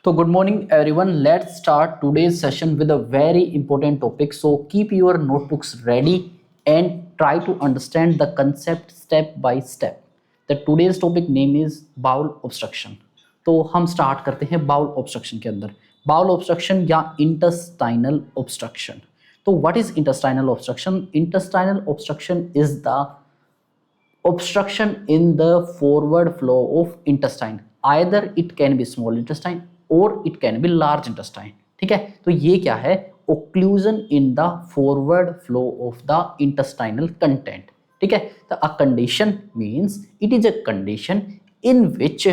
So, good morning, everyone. Let's start today's session with a very important topic. So, keep your notebooks ready and try to understand the concept step by step. The today's topic name is bowel obstruction. तो हम start करते हैं bowl obstruction के अंदर. Bowl obstruction या intestinal obstruction. तो what is intestinal obstruction? Intestinal obstruction is the obstruction in the forward flow of intestine. Either it can be small intestine or it can be large intestine. ठीक है, तो ये क्या है? occlusion in the forward flow of the intestinal content. ठीक है, तो a condition means it is a condition in which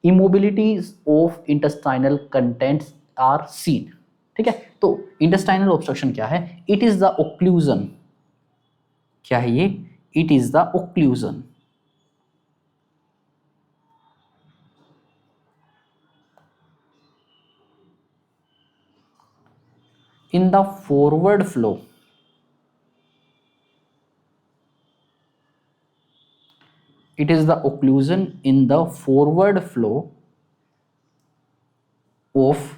immobilities of intestinal contents are seen. ठीक है, तो intestinal obstruction क्या है? It is the occlusion. क्या है ये? It is the occlusion in the forward flow it is the occlusion in the forward flow of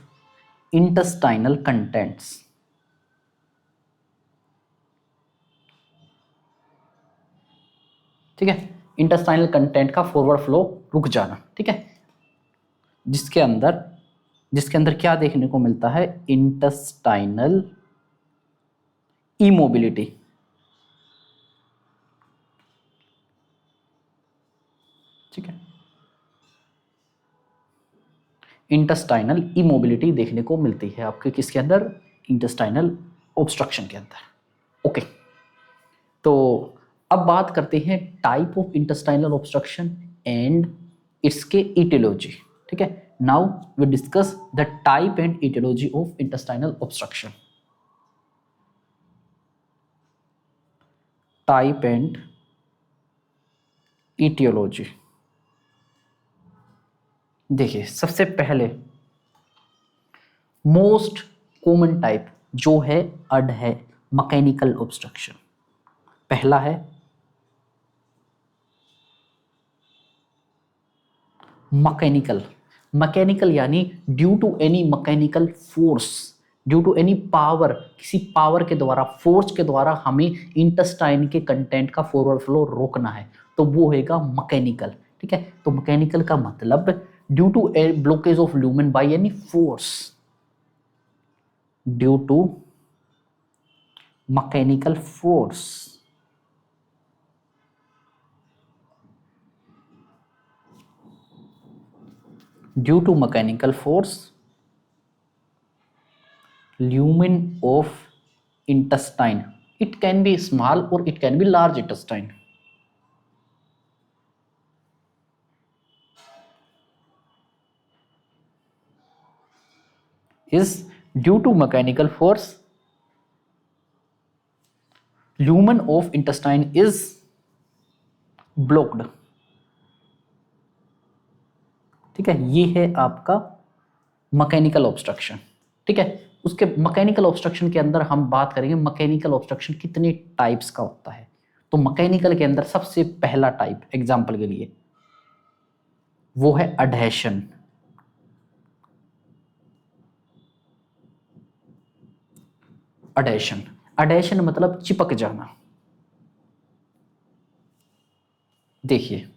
intestinal contents. ठीक है, इंटेस्टाइनल कंटेंट का फॉरवर्ड फ्लो रुक जाना. ठीक है, जिसके अंदर क्या देखने को मिलता है? Intestinal immobility. ठीक है, इंटेस्टाइनल इमोबिलिटी देखने को मिलती है आपके किसके अंदर? इंटेस्टाइनल ऑब्स्ट्रक्शन के अंदर. ओके, तो अब बात करते हैं type of intestinal obstruction and its के ईटियोलॉजी. ठीक है, now we discuss the type and aetiology of intestinal obstruction. Type and aetiology. देखिए, सबसे पहले मोस्ट कॉमन टाइप जो है अड है मैकेनिकल ऑब्स्ट्रक्शन. पहला है मैकेनिकल यानी due to any mechanical force, due to any power, किसी पावर के द्वारा, फोर्स के द्वारा हमें इंटेस्टाइन के कंटेंट का फॉरवर्ड फ्लो रोकना है, तो वो होगा मैकेनिकल. ठीक है, तो मैकेनिकल का मतलब due to blockage of lumen by any force, due to mechanical force. Due to mechanical force, lumen of intestine. It can be small or it can be large intestine. Is due to mechanical force, lumen of intestine is blocked. ठीक है, ये है आपका mechanical obstruction. ठीक है, उसके mechanical obstruction के अंदर हम बात करेंगे मैकेनिकल ऑब्स्ट्रक्शन कितने टाइप्स का होता है. तो मैकेनिकल के अंदर सबसे पहला टाइप एग्जांपल के लिए वो है अडहेशन. अडहेशन मतलब चिपक जाना. देखिए,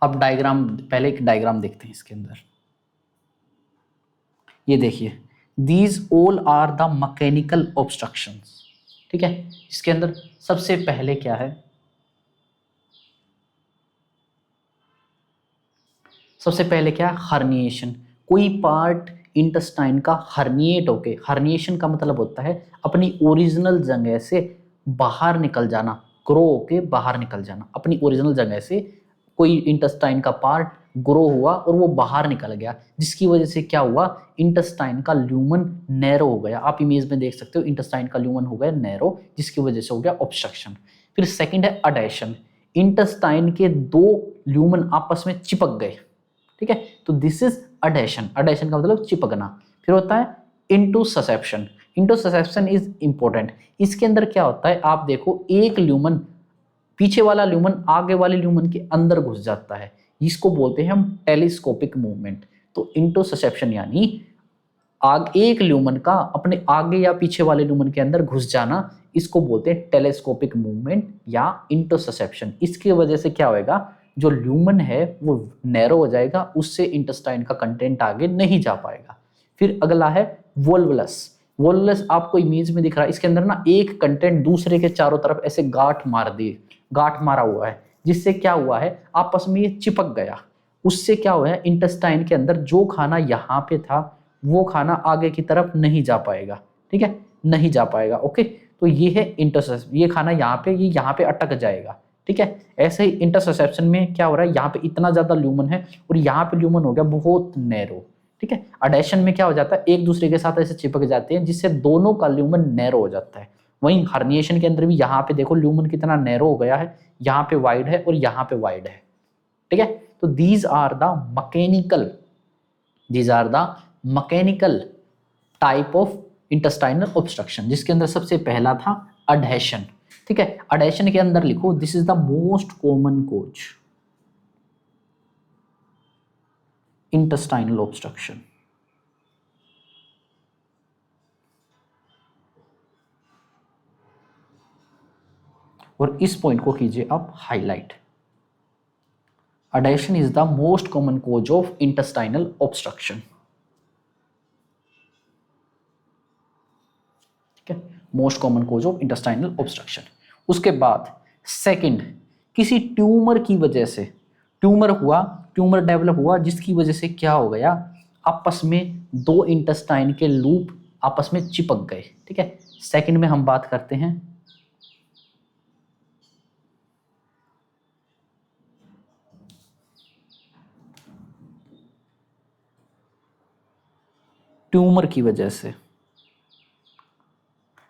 अब डायग्राम, पहले एक डायग्राम देखते हैं इसके अंदर. ये देखिए, these all are the mechanical obstructions. ठीक है, इसके अंदर सबसे पहले क्या है? सबसे पहले क्या है? हर्निएशन. कोई पार्ट इंटेस्टाइन का हर्निएट होके, हर्निएशन का मतलब होता है अपनी ओरिजिनल जगह से बाहर निकल जाना, ग्रो होके बाहर निकल जाना. अपनी ओरिजिनल जगह से कोई इंटेस्टाइन का पार्ट ग्रो हुआ और वो बाहर निकल गया, जिसकी वजह से क्या हुआ? इंटेस्टाइन का ल्यूमन नैरो हो गया. आप इमेज में देख सकते हो, इंटेस्टाइन का ल्यूमन हो गया नैरो, जिसकी वजह से हो गया ऑब्स्ट्रक्शन. फिर सेकंड है अडहेशन. इंटेस्टाइन के दो ल्यूमन आपस में चिपक गए. ठीक है, तो दिस इज अडहेशन. अडहेशन का मतलब चिपकना. फिर होता है इंटोससेप्शन. इंटोससेप्शन इज इंपॉर्टेंट. इसके अंदर क्या होता है? आप देखो, एक ल्यूमन पीछे वाला ल्यूमन आगे वाले ल्यूमन के अंदर घुस जाता है, इसको बोलते हैं हम टेलीस्कोपिक मूवमेंट. तो इंटरसेप्शन यानी एक ल्यूमन का अपने आगे या पीछे वाले ल्यूमन के अंदर घुस जाना, इसको बोलते हैं टेलेस्कोपिक मूवमेंट या इंटरसेप्शन। इसकी वजह से क्या होएगा, जो ल्यूमन है वो नैरो हो जाएगा, उससे इंटेस्टाइन का कंटेंट आगे नहीं जा पाएगा। फिर अगला है वोल्वुलस। वोल्वुलस आपको इमेज में दिख रहा है, इसके अंदर ना एक कंटेंट दूसरे के चारों तरफ ऐसे गांठ मारा हुआ है, जिससे क्या हुआ है, आपस में ये चिपक गया। उससे क्या हुआ है, इंटेस्टाइन के अंदर जो खाना यहाँ पे था वो खाना आगे की तरफ नहीं जा पाएगा। ठीक है, नहीं जा पाएगा। ओके, तो ये है इंटरसेप्शन, ये खाना ये यहाँ पे अटक जाएगा। ठीक है, ऐसे ही इंटरसेप्शन में क्या हो रहा है, यहाँ पे इतना ज्यादा ल्यूमन है और यहाँ पे ल्यूमन हो गया बहुत नैरो। ठीक है, अडेशन में क्या हो जाता है, एक दूसरे के साथ ऐसे चिपक जाते हैं, जिससे दोनों का ल्यूमन नैरो हो जाता है। वहीं हर्निएशन के अंदर भी यहाँ पे देखो ल्यूमन कितना नैरो हो गया है, यहाँ पे वाइड है और यहाँ पे वाइड है। ठीक है, तो these are the mechanical type of intestinal obstruction, जिसके अंदर सबसे पहला था अडहेशन। ठीक है, अडहेशन के अंदर लिखो this is the most common cause intestinal obstruction. और इस पॉइंट को कीजिए आप highlight, adhesion is the most common cause of intestinal obstruction. Most common cause of intestinal obstruction. उसके बाद सेकंड, किसी ट्यूमर की वजह से ट्यूमर डेवलप हुआ, जिसकी वजह से क्या हो गया, आपस में दो इंटेस्टाइन के लूप आपस में चिपक गए। ठीक है, सेकंड में हम बात करते हैं ट्यूमर की वजह से।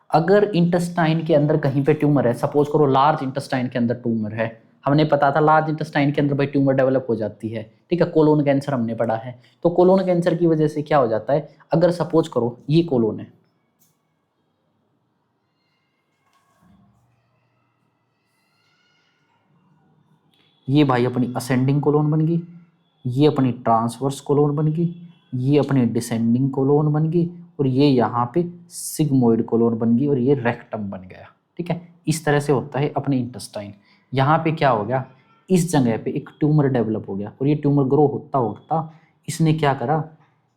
अगर इंटेस्टाइन के अंदर कहीं पे ट्यूमर है, सपोज करो लार्ज इंटेस्टाइन के अंदर ट्यूमर है, हमने पता था लार्ज इंटेस्टाइन के अंदर भाई ट्यूमर डेवलप हो जाती है। ठीक है, कोलोन कैंसर हमने पढ़ा है, तो कोलोन कैंसर की वजह से क्या हो जाता है, अगर सपोज करो ये कोलोन है, ये भाई अपनी असेंडिंग कोलोन बन गई, ये अपनी ट्रांसवर्स कोलोन बन गई, ये अपनी डिसेंडिंग कोलोन बन गई, और ये यहाँ पे सिग्मोइड कोलोन बन गई, और ये रेक्टम बन गया। ठीक है, इस तरह से होता है अपने इंटेस्टाइन। यहाँ पे क्या हो गया, इस जगह पे एक ट्यूमर डेवलप हो गया, और ये ट्यूमर ग्रो होता होता इसने क्या करा,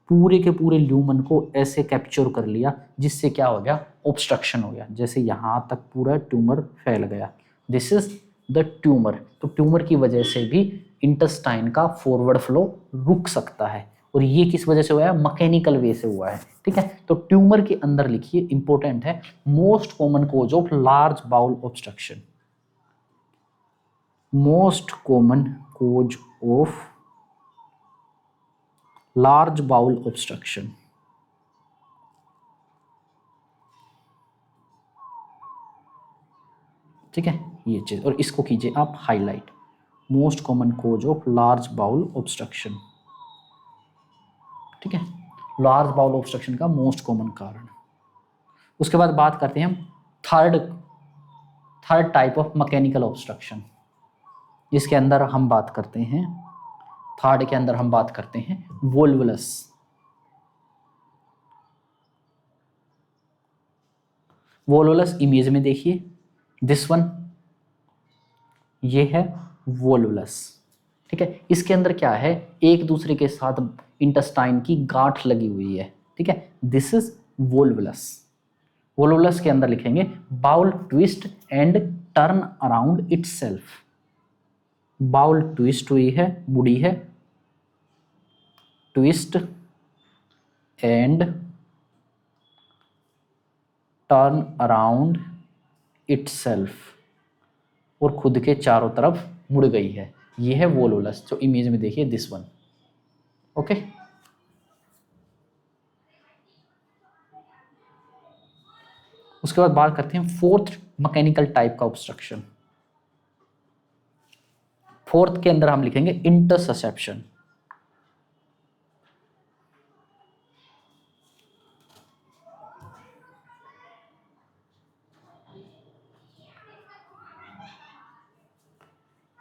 पूरे के पूरे ल्यूमन को ऐसे कैप्चर कर लिया, जिससे क्या हो गया, ऑब्स्ट्रक्शन हो गया। जैसे यहाँ तक पूरा ट्यूमर फैल गया, दिस इज द ट्यूमर। तो ट्यूमर की वजह से भी इंटेस्टाइन का फॉरवर्ड फ्लो रुक सकता है, और ये किस वजह से हुआ है, मैकेनिकल वे से हुआ है। ठीक है, तो ट्यूमर के अंदर लिखिए, इंपॉर्टेंट है, most common cause of large bowel obstruction, most common cause of large bowel obstruction. ठीक है, ये चीज, और इसको कीजिए आप highlight, most common cause of large bowel obstruction. ठीक है, लार्ज बाउल ऑब्स्ट्रक्शन का मोस्ट कॉमन कारण। उसके बाद बात करते हैं हम third type of mechanical obstruction, जिसके अंदर हम बात करते हैं, थर्ड के अंदर हम बात करते हैं वोल्वुलस। वोल्वुलस इमेज में देखिए, दिस वन, ये है वोल्वुलस। ठीक है, इसके अंदर क्या है, एक दूसरे के साथ इंटेस्टाइन की गांठ लगी हुई है। ठीक है, दिस इज वोल्वुलस। वोल्वुलस के अंदर लिखेंगे bowel twist and turn around itself. Bowel twist हुई है, मुड़ी है, twist and turn around itself, और खुद के चारों तरफ मुड़ गई है। ये है वोल्वुलस, जो इमेज में देखिए, दिस वन। ओके, उसके बाद बात करते हैं फोर्थ मैकेनिकल टाइप का ऑब्स्ट्रक्शन। फोर्थ के अंदर हम लिखेंगे इंटरसेप्शन।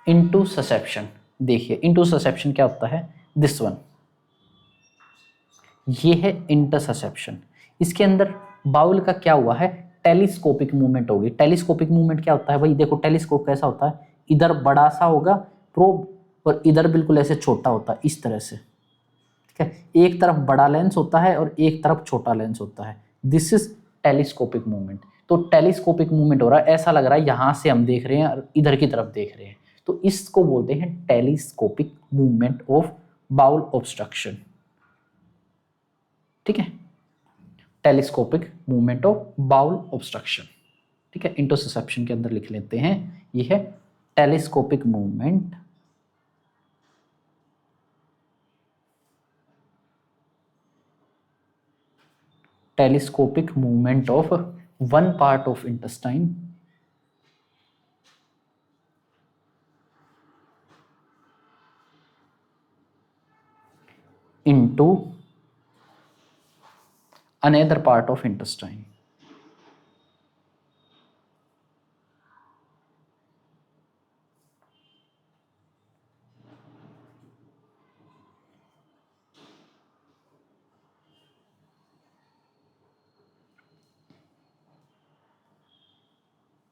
इंटरसेप्शन देखिए, इंटरसेप्शन क्या होता है, दिस वन। ये है इंटरसेप्शन। इसके अंदर बाउल का क्या हुआ है, टेलीस्कोपिक मूवमेंट होगी। टेलीस्कोपिक मूवमेंट क्या होता है भाई, देखो टेलीस्कोप कैसा होता है, इधर बड़ा सा होगा प्रोब और इधर बिल्कुल ऐसे छोटा होता है, इस तरह से, ठीक है। एक तरफ बड़ा लेंस होता है और एक तरफ छोटा लेंस होता है। This is telescopic movement. तो टेलीस्कोपिक मूवमेंट हो रहा है, ऐसा लग रहा है यहां से हम देख रहे हैं और इधर की तरफ देख रहे हैं, तो इसको बोलते हैं telescopic movement of bowel obstruction, ठीक है। Telescopic movement of bowel obstruction, ठीक है। इंटरसेप्शन के अंदर लिख लेते हैं, ये है telescopic movement of one part of intestine into another part of intestine.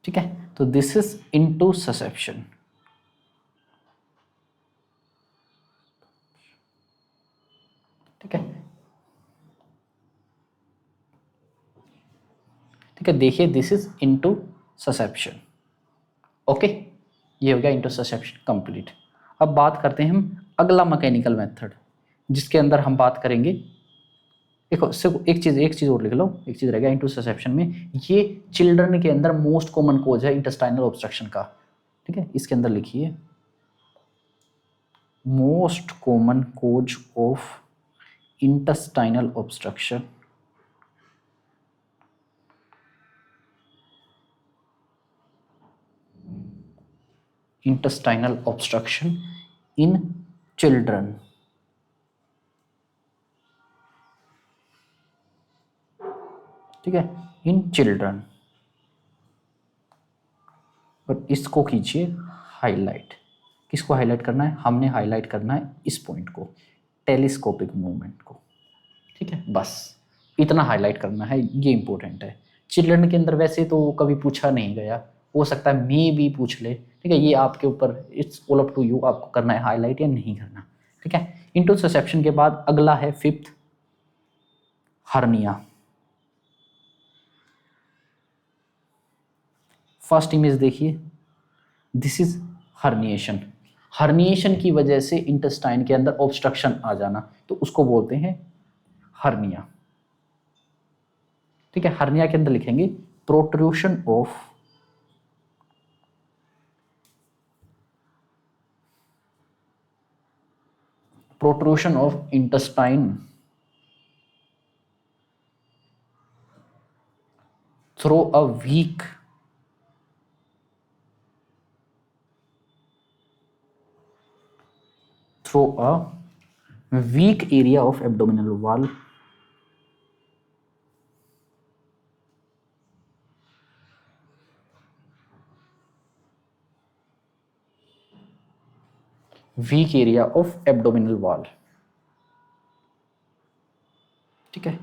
ठीक है, तो दिस इज इंटरसेप्शन। ठीक है, ठीक है, देखिए दिस इज इंटरसेप्शन। ओके, ये हो गया इंटरसेप्शन कंप्लीट। अब बात करते हैं हम अगला मैकेनिकल मेथड, जिसके अंदर हम बात करेंगे, देखो सिर्फ एक चीज और लिख लो, एक चीज रह गया इंटरसेप्शन में, ये चिल्ड्रन के अंदर मोस्ट कॉमन कोज है इंटेस्टाइनल ऑब्स्ट्रक्शन का, ठीक है। इसके अंदर लिखिए most common cause of intestinal obstruction intestinal obstruction in children, ठीक है, इन चिल्ड्रन। और इसको कीजिए हाईलाइट। किसको हाईलाइट करना है, हमने हाईलाइट करना है इस पॉइंट को, टेलीस्कोपिक मूवमेंट को, ठीक है। बस इतना हाईलाइट करना है, ये इंपॉर्टेंट है। चिल्ड्रन के अंदर वैसे तो कभी पूछा नहीं गया, हो सकता है मे भी पूछ ले, ठीक है। ये आपके ऊपर, it's all up to you, आपको करना है हाईलाइट या नहीं करना, ठीक है। इंटरसेप्शन के बाद अगला है फिफ्थ, हर्निया। फर्स्ट इमेज देखिए, दिस इज हर्निएशन। हर्निएशन की वजह से इंटेस्टाइन के अंदर ऑब्स्ट्रक्शन आ जाना, तो उसको बोलते हैं हर्निया, ठीक है। हर्निया के अंदर लिखेंगे protrusion of intestine through a weak area of abdominal wall ठीक है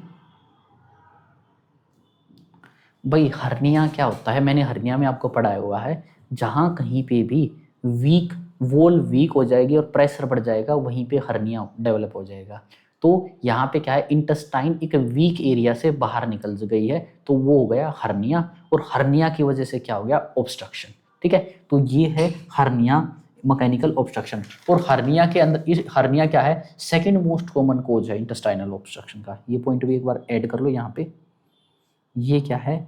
भाई। हर्निया क्या होता है, मैंने हर्निया में आपको पढ़ाया हुआ है, जहां कहीं पे भी वीक वॉल वीक हो जाएगी और प्रेशर बढ़ जाएगा, वहीं पे हर्निया डेवलप हो जाएगा। तो यहाँ पे क्या है, इंटेस्टाइन एक वीक एरिया से बाहर निकल गई है, तो वो हो गया हर्निया, और हर्निया की वजह से क्या हो गया, ऑब्स्ट्रक्शन, ठीक है। तो ये है हर्निया, मैकेनिकल ऑब्स्ट्रक्शन। और हर्निया के अंदर, हर्निया क्या है, सेकंड मोस्ट कॉमन कोज है इंटेस्टाइनल ऑब्स्ट्रक्शन का। ये पॉइंट भी एक बार ऐड कर लो यहाँ पे, ये क्या है,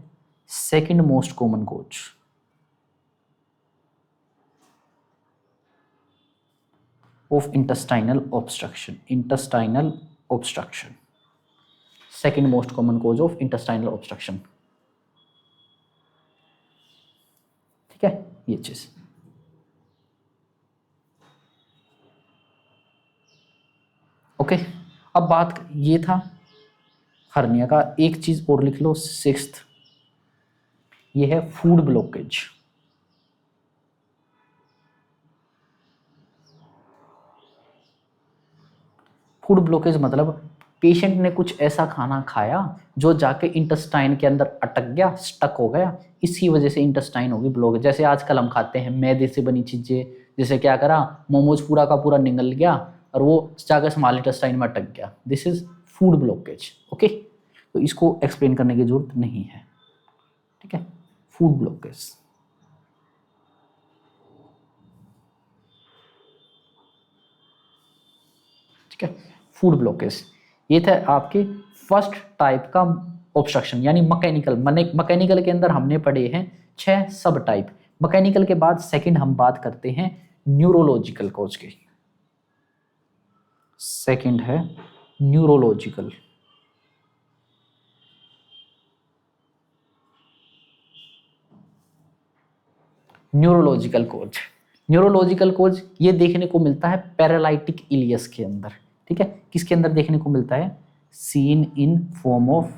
second most common cause of intestinal obstruction. Second most common cause of intestinal obstruction, ठीक है, ये चीज। ओके, अब बात, ये था हर्निया का। एक चीज और लिख लो, सिक्स्थ, ये है फूड ब्लॉकेज। फूड ब्लॉकेज मतलब पेशेंट ने कुछ ऐसा खाना खाया जो जाके इंटेस्टाइन के अंदर अटक गया, स्टक हो गया, इसी वजह से इंटेस्टाइन होगी ब्लॉक। जैसे आजकल हम खाते हैं मैदे से बनी चीजें, जैसे क्या करा, मोमोज पूरा का पूरा निगल गया और वो जाकर स्मॉल इंटेस्टाइन में अटक गया, this is food blockage. Okay, तो इसको एक्सप्लेन करने की जरूरत नहीं है, ठीक है, फूड ब्लॉकेज। ठीक है, फूड ब्लॉकेज। ये था आपके फर्स्ट टाइप का ऑब्स्ट्रक्शन, यानी मैकेनिकल। मैकेनिकल के अंदर हमने पढ़े हैं 6 सब टाइप। मैकेनिकल के बाद सेकंड हम बात करते हैं न्यूरोलॉजिकल कॉज की। सेकंड है न्यूरोलॉजिकल। न्यूरोलॉजिकल कोज, न्यूरोलॉजिकल कोज ये देखने को मिलता है पैरालाइटिक इलियस के अंदर। ठीक है, किसके अंदर देखने को मिलता है? Seen in form of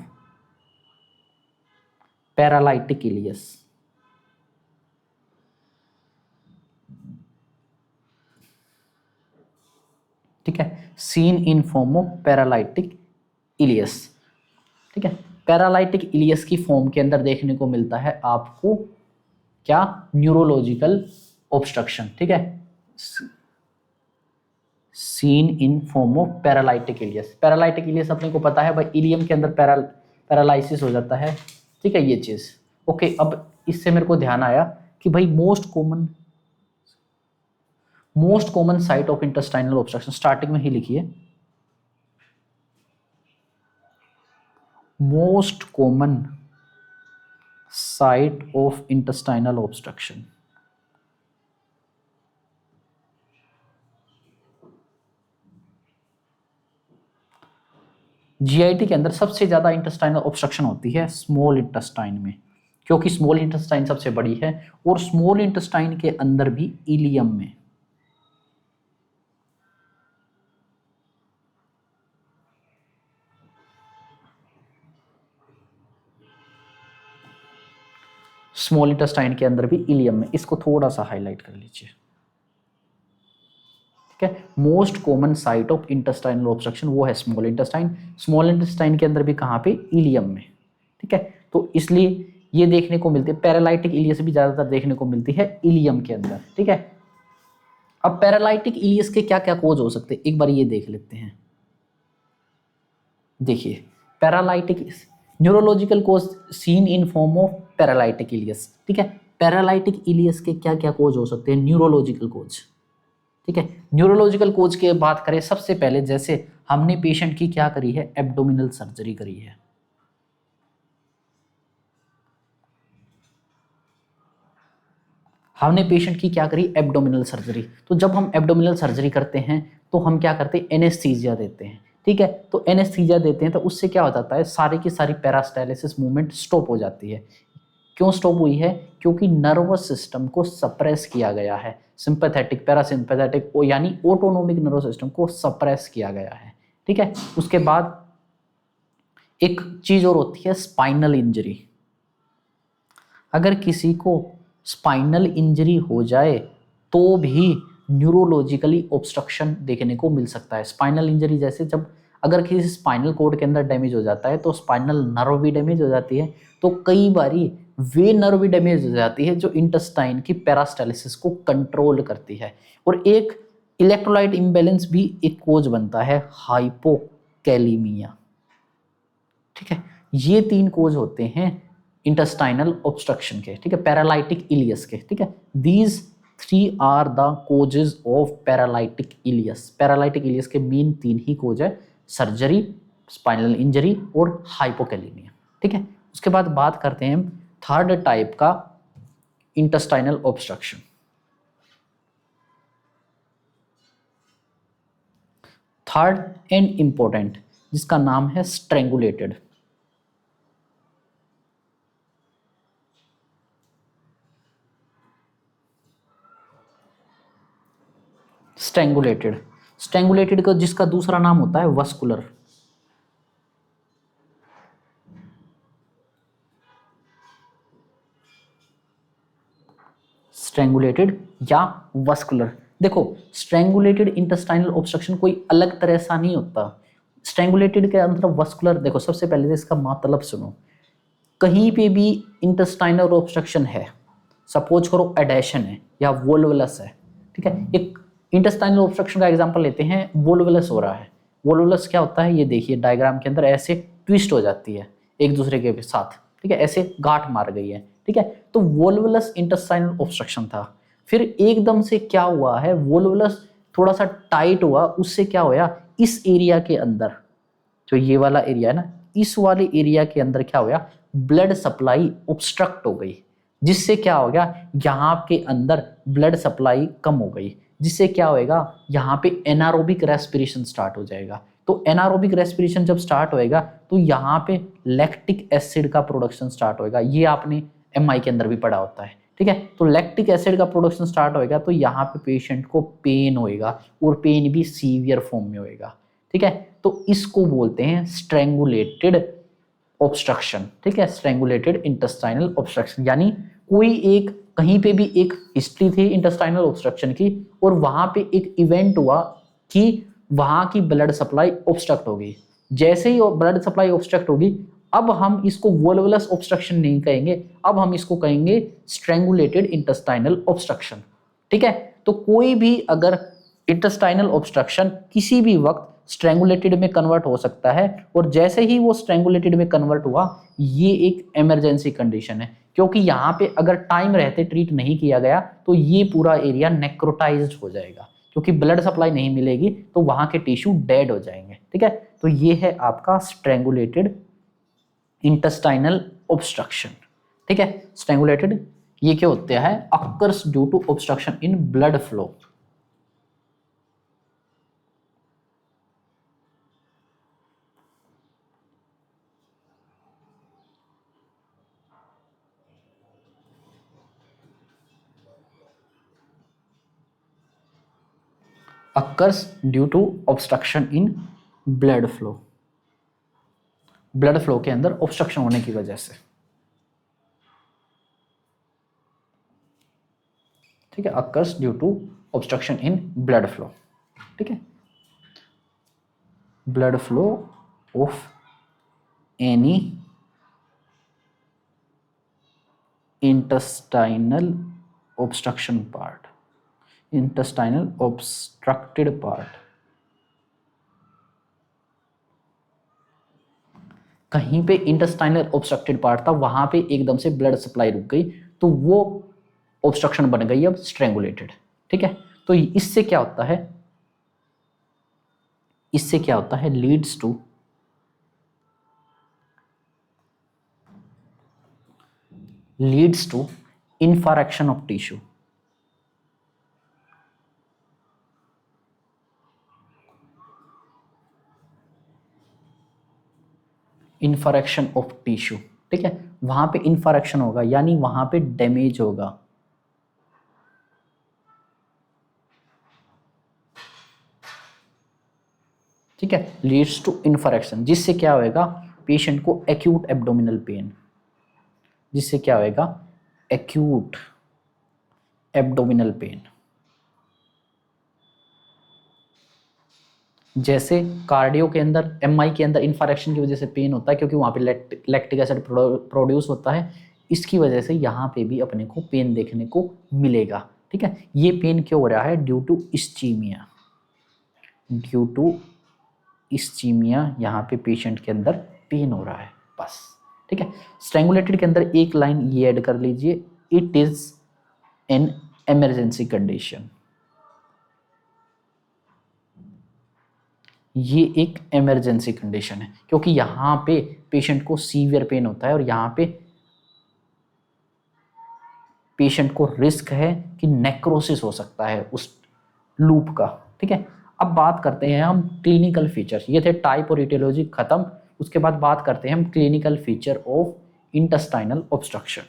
paralytic ileus. ठीक है, seen in form of paralytic ileus. ठीक है, पैरालाइटिक इलियस की फॉर्म के अंदर देखने को मिलता है आपको क्या? Neurological obstruction. ठीक है, seen in form of paralytic ileus. Paralytic ileus अपने को पता है भाई, इलियम के अंदर पैरालाइसिस हो जाता है। ठीक है, ये चीज ओके। अब इससे मेरे को ध्यान आया कि भाई most common site of intestinal obstruction, starting में ही लिखिए, most common site of intestinal obstruction. GIT के अंदर सबसे ज्यादा इंटेस्टाइनल ऑब्स्ट्रक्शन होती है स्मॉल इंटेस्टाइन में, क्योंकि स्मॉल इंटेस्टाइन सबसे बड़ी है, और स्मॉल इंटेस्टाइन के अंदर भी इलियम में। स्मॉल इंटेस्टाइन के अंदर भी इलियम में, इसको थोड़ा सा हाईलाइट कर लीजिए। ठीक है, most common site of intestinal obstruction वो है स्मॉल इंटेस्टाइन। स्मॉल इंटेस्टाइन के अंदर भी कहाँ पे? इलियम में। ठीक है, तो इसलिए ये देखने को मिलती है, पैरालाइटिक इलियस भी ज्यादातर देखने को मिलती है इलियम के अंदर। ठीक है, अब पैरालाइटिक इलियस के क्या क्या कोज हो सकते हैं, एक बार ये देख लेते हैं। देखिए, paralytic neurological cause seen in form of paralytic ileus. ठीक है, पैरालाइटिक इलियस के क्या क्या कोज हो सकते हैं? न्यूरोलॉजिकल कोज। ठीक है, न्यूरोलॉजिकल कोज की बात करें, सबसे पहले जैसे हमने पेशेंट की क्या करी है? एब्डोमिनल सर्जरी करी है। हमने पेशेंट की क्या करी? Abdominal surgery. तो जब हम एब्डोमिनल सर्जरी करते हैं तो हम क्या करते हैं? एनेस्थीसिया देते हैं। ठीक है, तो एनेस्थीसिया देते हैं तो उससे क्या हो जाता है? सारी की सारी पैरास्टाइलिसिस मूवमेंट स्टॉप हो जाती है। क्यों स्टॉप हुई है? क्योंकि नर्वस सिस्टम को सप्रेस किया गया है, सिंपैथेटिक, पैरासिम्पैथेटिक यानी ऑटोनोमिक नर्वस सिस्टम को सप्रेस किया गया है। ठीक है, उसके बाद एक चीज और होती है स्पाइनल इंजरी। अगर किसी को स्पाइनल इंजरी हो जाए तो भी न्यूरोलॉजिकली ऑब्स्ट्रक्शन देखने को मिल सकता है। स्पाइनल इंजरी जैसे जब अगर किसी स्पाइनल कोड के अंदर डैमेज हो जाता है तो स्पाइनल नर्व भी डैमेज हो जाती है, तो कई बारी वे नर्व भी डैमेज हो जाती है जो इंटेस्टाइन की पैरास्टाइलिसिस को कंट्रोल करती है। और एक इलेक्ट्रोलाइट इम्बैलेंस भी एक कोज बनता है, हाइपोकैलिमिया। ठीक है, ये 3 कोज होते हैं इंटेस्टाइनल ऑब्स्ट्रक्शन के। ठीक है, पैरालाइटिक इलियस के। ठीक है, these 3 are the causes of paralytic ileus. Paralytic ileus के मेन 3 ही कोज है, सर्जरी, स्पाइनल इंजरी और हाइपोकैलिमिया। ठीक है, उसके बाद बात करते हैं हम थर्ड टाइप का intestinal obstruction. Third and important, जिसका नाम है स्ट्रेंगुलेटेड। स्ट्रेंगुलेटेड का जिसका दूसरा नाम होता है वस्कुलर। स्ट्रेंगुलेटेड या वस्कुलर। देखो, स्ट्रेंगुलेटेड इंटेस्टाइनल ऑब्स्ट्रक्शन कोई अलग तरह सा नहीं होता। स्ट्रेंगुलेटेड के अंदर वस्कुलर, देखो सबसे पहले तो इसका मतलब सुनो, कहीं पे भी इंटेस्टाइनल ऑब्स्ट्रक्शन है, सपोज करो एडेशन है या वोल्वुलस है, ठीक है, एक इंटेस्टाइनल ऑब्स्ट्रक्शन का एग्जांपल लेते हैं, वोल्वुलस हो रहा है। वोल्वुलस क्या होता है, ये देखिए डायग्राम के अंदर ऐसे ट्विस्ट हो जाती है एक दूसरे के साथ, ठीक है, ऐसे गांठ मार गई है, ठीक है, तो वोल्वुलस इंटेस्टाइनल ऑब्स्ट्रक्शन था। फिर एकदम से क्या हुआ है, वोल्वुलस थोड़ा सा टाइट हुआ, उससे क्या होया, इस एरिया के अंदर, जो ये वाला एरिया है ना, इस वाले एरिया के अंदर क्या हो गया, ब्लड सप्लाई ऑब्स्ट्रक्ट हो गई, जिससे क्या हो गया, यहाँ के अंदर ब्लड सप्लाई कम हो गई, जिससे क्या होएगा, यहाँ पे एनारोबिक रेस्पिरेशन स्टार्ट हो जाएगा। तो एनारोबिक रेस्पिरेशन जब स्टार्ट होएगा तो यहाँ पे लैक्टिक एसिड का प्रोडक्शन स्टार्ट होएगा, ये आपने एमआई के अंदर भी पढ़ा होता है, ठीक है। तो लैक्टिक एसिड का प्रोडक्शन स्टार्ट होएगा तो यहाँ पे पेशेंट को पेन होएगा, और पेन भी सीवियर फॉर्म में होएगा, ठीक है। तो इसको बोलते हैं स्ट्रेंगुलेटेड ऑब्स्ट्रक्शन, ठीक है, स्ट्रेंगुलेटेड इंटेस्टाइनल ऑब्स्ट्रक्शन, यानी कोई एक, कहीं पे भी एक हिस्ट्री थी इंटेस्टाइनल ऑब्स्ट्रक्शन की, और वहां पे एक इवेंट हुआ कि वहां की ब्लड सप्लाई ऑब्स्ट्रक्ट होगी। जैसे ही ब्लड सप्लाई ऑब्स्ट्रक्ट होगी, अब हम इसको वोल्वुलस ऑब्स्ट्रक्शन नहीं कहेंगे, अब हम इसको कहेंगे स्ट्रेंगुलेटेड इंटेस्टाइनल ऑब्स्ट्रक्शन, ठीक है। तो कोई भी अगर इंटेस्टाइनल ऑब्स्ट्रक्शन किसी भी वक्त स्ट्रेंगुलेटेड में कन्वर्ट हो सकता है, और जैसे ही वो स्ट्रेंगुलेटेड में कन्वर्ट हुआ, ये एक इमरजेंसी कंडीशन है, क्योंकि यहाँ पे अगर टाइम रहते ट्रीट नहीं किया गया तो ये पूरा एरिया नेक्रोटाइज्ड हो जाएगा, क्योंकि ब्लड सप्लाई नहीं मिलेगी तो वहां के टिश्यू डेड हो जाएंगे, ठीक है। तो ये है आपका स्ट्रेंगुलेटेड इंटेस्टाइनल ऑब्स्ट्रक्शन, ठीक है। स्ट्रेंगुलेटेड ये क्या होता है, occurs due to obstruction in blood flow. occurs due to obstruction in blood flow, blood flow के अंदर ऑब्स्ट्रक्शन होने की वजह से, ठीक है, occurs due to obstruction in blood flow, ठीक है, blood flow of any intestinal obstruction part, intestinal obstructed part, कहीं पे इंटेस्टाइनल ऑब्स्ट्रक्टेड पार्ट था, वहां पे एकदम से ब्लड सप्लाई रुक गई, तो वो ऑब्स्ट्रक्शन बन गई अब स्ट्रेंगुलेटेड, ठीक है। तो इससे क्या होता है, इससे क्या होता है, leads to infarction of tissue, infarction of tissue, ठीक है, वहां पे इन्फारेक्शन होगा, यानी वहां पे डैमेज होगा, ठीक है, लीड्स टू इन्फारेक्शन, जिससे क्या होएगा, पेशेंट को एक्यूट एब्डोमिनल पेन, जिससे क्या होएगा, एक्यूट एब्डोमिनल पेन। जैसे कार्डियो के अंदर, एमआई के अंदर इन्फारेक्शन की वजह से पेन होता है, क्योंकि वहां पे लैक्टिक एसिड प्रोड्यूस होता है, इसकी वजह से यहाँ पे भी अपने को पेन देखने को मिलेगा, ठीक है। ये पेन क्यों हो रहा है, due to ischaemia, due to ischaemia, यहाँ पे पेशेंट के अंदर पेन हो रहा है, बस, ठीक है। स्ट्रेंगुलेटेड के अंदर एक लाइन ये ऐड कर लीजिए, it is an emergency condition, ये एक इमरजेंसी कंडीशन है, क्योंकि यहाँ पे पेशेंट को सीवियर पेन होता है, और यहाँ पे पेशेंट को रिस्क है कि नेक्रोसिस हो सकता है उस लूप का, ठीक है। अब बात करते हैं हम क्लिनिकल फीचर, ये थे टाइप और इटियोलॉजी खत्म, उसके बाद बात करते हैं हम clinical feature of intestinal obstruction.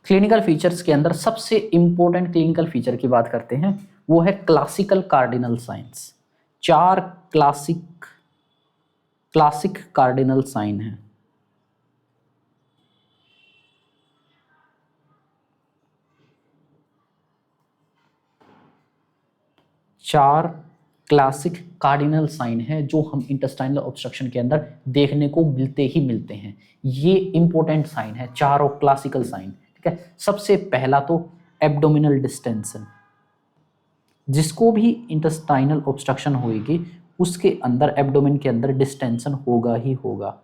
Clinical features के अंदर सबसे इंपॉर्टेंट क्लिनिकल फीचर की बात करते हैं, वो है क्लासिकल कार्डिनल साइंस। चार क्लासिक कार्डिनल साइन है। 4 क्लासिक कार्डिनल साइन है जो हम इंटेस्टाइनल ऑब्स्ट्रक्शन के अंदर देखने को मिलते ही मिलते हैं। ये इंपॉर्टेंट साइन है, चारों क्लासिकल साइन। ठीक है, सबसे पहला तो एब्डोमिनल डिस्टेंशन, जिसको भी इंटेस्टाइनल ऑब्स्ट्रक्शन होगी उसके अंदर एब्डोमेन के अंदर डिस्टेंशन होगा ही होगा।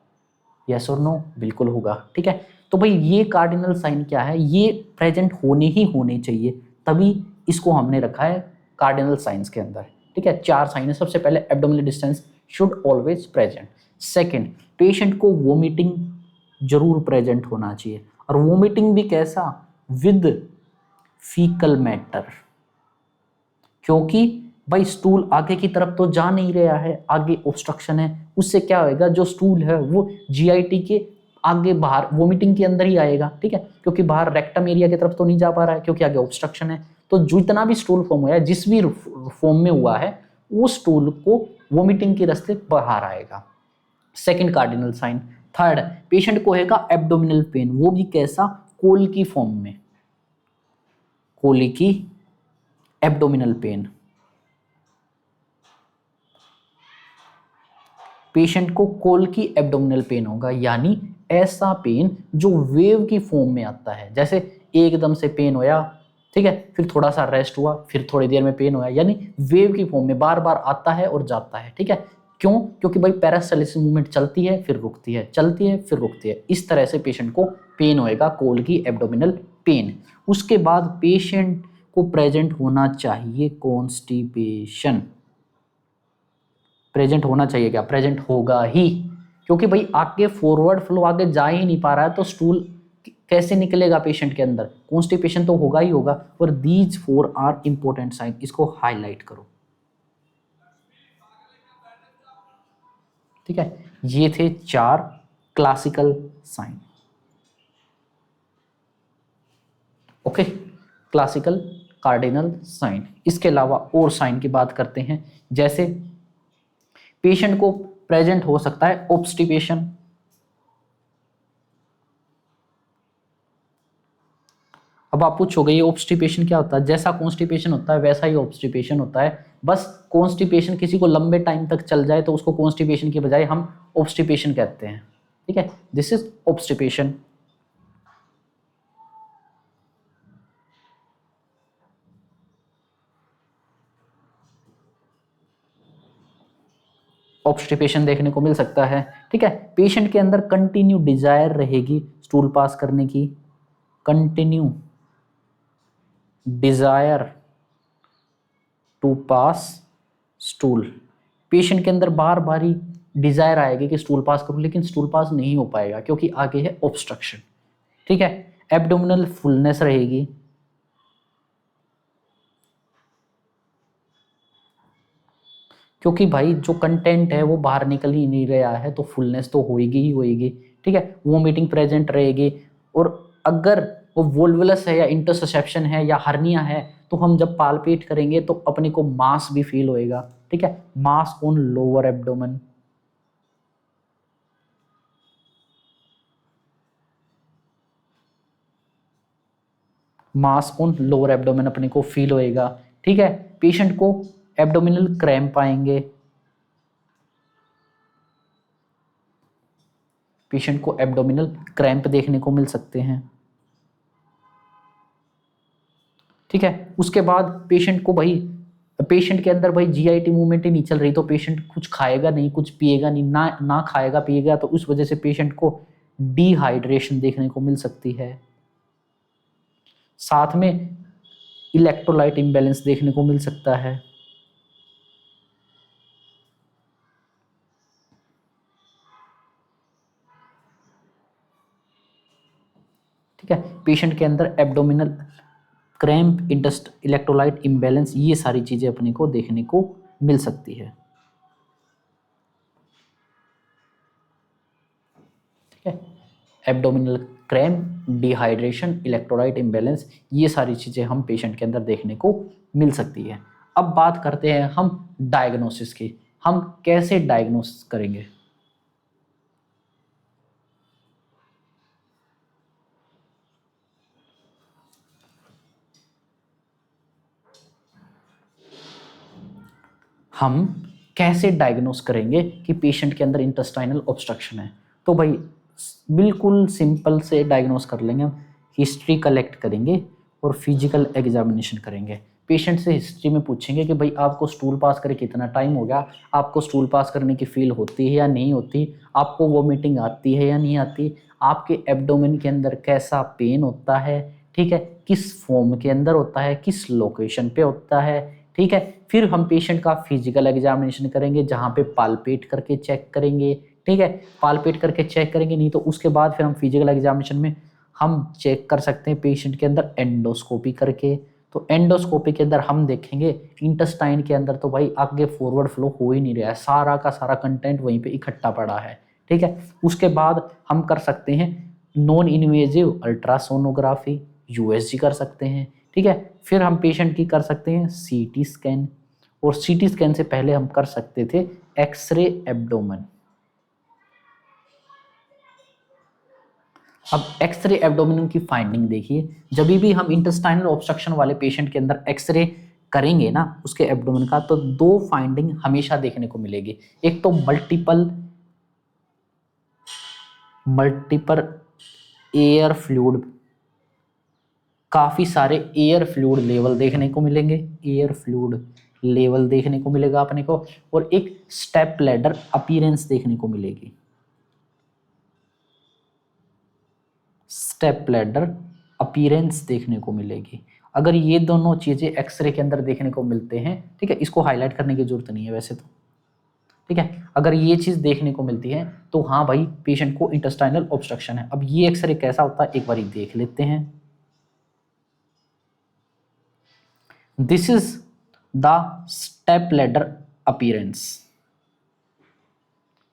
यस और नो? बिल्कुल होगा। ठीक है, तो भाई ये कार्डिनल साइन क्या है, ये प्रेजेंट होने ही होने चाहिए, तभी इसको हमने रखा है कार्डिनल साइंस के अंदर। ठीक है, 4 साइन है। सबसे पहले abdominal distance should always present. Second, patient को वोमिटिंग जरूर प्रेजेंट होना चाहिए, और वोमिटिंग भी कैसा, विद फीकल मैटर, क्योंकि भाई स्टूल आगे की तरफ तो जा नहीं रहा है, आगे ऑब्स्ट्रक्शन है, उससे क्या होएगा, जो स्टूल है वो जीआईटी के आगे बाहर वोमिटिंग के अंदर ही आएगा। ठीक है, क्योंकि बाहर रेक्टम एरिया की तरफ तो नहीं जा पा रहा है क्योंकि आगे ऑब्स्ट्रक्शन है। तो जितना भी स्टूल फॉर्म हुआ है, जिस भी फॉर्म में हुआ है, वो स्टूल को वोमिटिंग के रास्ते बाहर आएगा। Second cardinal sign. Third, patient को होगा एब्डोमिनल पेन, वो भी कैसा, कोल की फॉर्म में, कोली की एब्डोमिनल पेन। पेशेंट को कोल की एब्डोमिनल पेन होगा, यानी ऐसा पेन जो वेव की फॉर्म में आता है, जैसे एकदम से पेन होया, ठीक है, फिर थोड़ा सा रेस्ट हुआ, फिर थोड़ी देर में पेन होया, यानी वेव की फॉर्म में बार बार आता है और जाता है। ठीक है, क्यों? क्योंकि भाई पैरासेलिस मूवमेंट चलती है फिर रुकती है, चलती है फिर रुकती है, इस तरह से पेशेंट को पेन होएगा, कोल की एब्डोमिनल पेन। उसके बाद पेशेंट को प्रेजेंट होना चाहिए कॉन्स्टिपेशन। प्रेजेंट होना चाहिए, क्या प्रेजेंट होगा ही, क्योंकि भाई आगे फॉरवर्ड फ्लो आगे जा ही नहीं पा रहा है, तो स्टूल कैसे निकलेगा पेशेंट के अंदर, कॉन्स्टिपेशन तो होगा ही होगा। और दीज 4 आर इंपॉर्टेंट साइन, इसको हाईलाइट करो। ठीक है, ये थे 4 classical sign. Okay, classical cardinal sign. इसके अलावा और साइन की बात करते हैं, जैसे पेशेंट को प्रेजेंट हो सकता है ऑब्स्टिपेशन। अब आप पूछोगे ये ऑब्स्टिपेशन क्या होता है? जैसा कॉन्स्टिपेशन होता है वैसा ही ऑब्स्टिपेशन होता है, बस कॉन्स्टिपेशन किसी को लंबे टाइम तक चल जाए तो उसको कॉन्स्टिपेशन की बजाय हम ऑब्स्टिपेशन कहते हैं। ठीक है, दिस इज ऑब्स्टिपेशन। ऑब्स्टिपेशन देखने को मिल सकता है। ठीक है, पेशेंट के अंदर कंटिन्यू डिजायर रहेगी स्टूल पास करने की, continue desire to pass stool. Patient के अंदर बार बार ही डिजायर आएगी कि स्टूल पास करूं, लेकिन स्टूल पास नहीं हो पाएगा क्योंकि आगे है ऑब्स्ट्रक्शन। ठीक है, एब्डोमिनल फुलनेस रहेगी, क्योंकि भाई जो कंटेंट है वो बाहर निकल ही नहीं रहा है, तो फुलनेस तो होएगी ही होएगी। ठीक है, वोमिटिंग प्रेजेंट रहेगी, और अगर वो वोल्वुलस है या इंटरसेप्शन है या हर्निया है, तो हम जब पालपेट करेंगे तो अपने को मास भी फील होएगा। ठीक है, मास on lower abdomen. Mass on lower abdomen अपने को फील होएगा। ठीक है, पेशेंट को एब्डोमिनल क्रैम्प आएंगे, पेशेंट को एब्डोमिनल क्रैम्प देखने को मिल सकते हैं। ठीक है, उसके बाद पेशेंट को भाई, पेशेंट के अंदर भाई जीआईटी मूवमेंट ही नहीं चल रही, तो पेशेंट कुछ खाएगा नहीं, कुछ पिएगा नहीं, ना खाएगा पिएगा, तो उस वजह से पेशेंट को डिहाइड्रेशन देखने को मिल सकती है। साथ में इलेक्ट्रोलाइट इम्बैलेंस देखने को मिल सकता है। ठीक है, पेशेंट के अंदर एब्डोमिनल क्रैम्प, इंटस्ट इलेक्ट्रोलाइट इम्बैलेंस, ये सारी चीजें अपने को देखने को मिल सकती है। ठीक है, abdominal cramp, dehydration, electrolyte imbalance, ये सारी चीजें हम पेशेंट के अंदर देखने को मिल सकती है। अब बात करते हैं हम डायग्नोसिस की, हम कैसे डायग्नोसिस करेंगे। हम कैसे डायग्नोस करेंगे कि पेशेंट के अंदर इंटेस्टाइनल ऑब्स्ट्रक्शन है। तो भाई बिल्कुल सिंपल से डायग्नोस कर लेंगे हम। हिस्ट्री कलेक्ट करेंगे और फिजिकल एग्जामिनेशन करेंगे। पेशेंट से हिस्ट्री में पूछेंगे कि भाई आपको स्टूल पास करे कितना टाइम हो गया, आपको स्टूल पास करने की फील होती है या नहीं होती, आपको वोमिटिंग आती है या नहीं आती, आपके एब्डोमेन के अंदर कैसा पेन होता है, ठीक है, किस फॉर्म के अंदर होता है, किस लोकेशन पे होता है, ठीक है। फिर हम पेशेंट का फिजिकल एग्जामिनेशन करेंगे जहाँ पे पालपेट करके चेक करेंगे, ठीक है। पालपेट करके चेक करेंगे नहीं तो उसके बाद फिर हम फिजिकल एग्जामिनेशन में हम चेक कर सकते हैं पेशेंट के अंदर एंडोस्कोपी करके। तो एंडोस्कोपी के अंदर हम देखेंगे इंटेस्टाइन के अंदर तो भाई आगे फॉरवर्ड फ्लो हो ही नहीं रहा है, सारा का सारा कंटेंट वहीं पे इकट्ठा पड़ा है, ठीक है। उसके बाद हम कर सकते हैं नॉन इन्वेजिव अल्ट्रासोनोग्राफी, यूएसजी कर सकते हैं, ठीक है। फिर हम पेशेंट की कर सकते हैं सीटी स्कैन, और सीटी स्कैन से पहले हम कर सकते थे एक्सरे एब्डोमेन। अब एक्सरे एब्डोमिन की फाइंडिंग देखिए, जब भी हम इंटेस्टाइनल ऑब्स्ट्रक्शन वाले पेशेंट के अंदर एक्सरे करेंगे ना उसके एब्डोमेन का, तो दो फाइंडिंग हमेशा देखने को मिलेगी। एक तो मल्टीपल एयर फ्लूइड, काफी सारे एयर फ्लूइड लेवल देखने को मिलेंगे, एयर फ्लूइड लेवल देखने को मिलेगा अपने को, और एक स्टेप लैडर अपीयरेंस देखने को मिलेगी, स्टेप लैडर अपीयरेंस देखने को मिलेगी। अगर ये दोनों चीजें एक्सरे के अंदर देखने को मिलते हैं, ठीक है, इसको हाईलाइट करने की जरूरत नहीं है वैसे तो, ठीक है। अगर ये चीज देखने को मिलती है तो हाँ भाई पेशेंट को इंटेस्टाइनल ऑब्स्ट्रक्शन है। अब ये एक्सरे कैसा होता है एक बार देख लेते हैं। This is the step ladder appearance,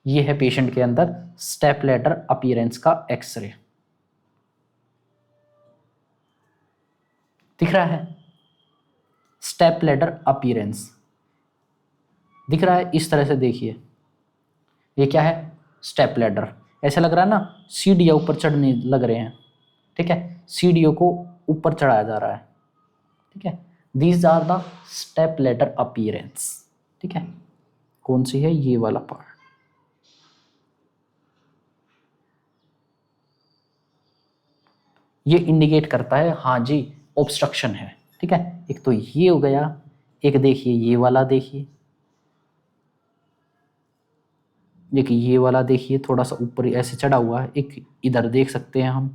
ये है पेशेंट के अंदर स्टेप लैडर अपीयरेंस का एक्सरे, दिख रहा है, स्टेप लैडर अपीयरेंस दिख रहा है। इस तरह से देखिए, ये क्या है, स्टेप लैडर, ऐसा लग रहा है ना सीढ़ियां ऊपर चढ़ने लग रहे हैं, ठीक है, सीढ़ियों को ऊपर चढ़ाया जा रहा है, ठीक है। These are the step ladder appearance, ठीक है। कौन सी है, ये वाला पार्ट। ये इंडिकेट करता है हाँ जी ऑब्स्ट्रक्शन है, ठीक है। एक तो ये हो गया, एक देखिए ये वाला, देखिए ये वाला देखिए थोड़ा सा ऊपर ऐसे चढ़ा हुआ है, एक इधर देख सकते हैं हम,